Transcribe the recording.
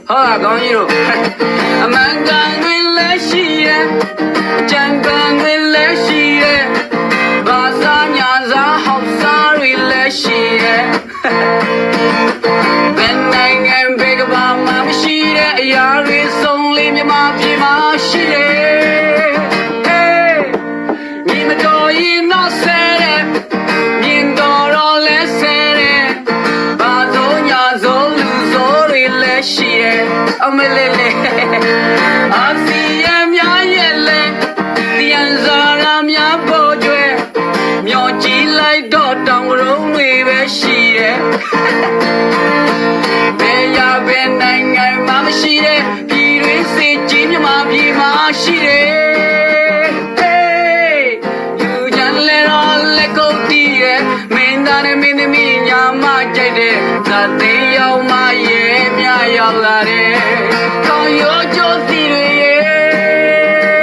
好讲一路，蛮干对来西耶，真干对来西耶，巴萨娘啥好啥对来西耶，本来俺别个爸妈不西耶，呀对送里面马皮马西耶，嘿，你们都一闹谁嘞？你都让来谁嘞？把走娘走路走对来西耶。အမလေးလေးအစီရမြရဲ့လေတရားစားရမြပေါ်ကျွဲမျောကြည့်လိုက်တော့တောင်ရုံးတွေပဲရှိတယ်ဘယ်ရဘယ်နိုင်ငံမှမရှိတဲ့ပြည်တွင်းစစ်ကြီးမြမပြည်မှာရှိတယ်ဟေးယူချန်လဲတော့လက်ကုပ်တီးရဲ့မင်းသားနဲ့မင်းသမီးညာမကြိုက်တဲ့သတိရောက်မှရဲ့မြရောက်လာတယ်ရောကျိုးစီတွေ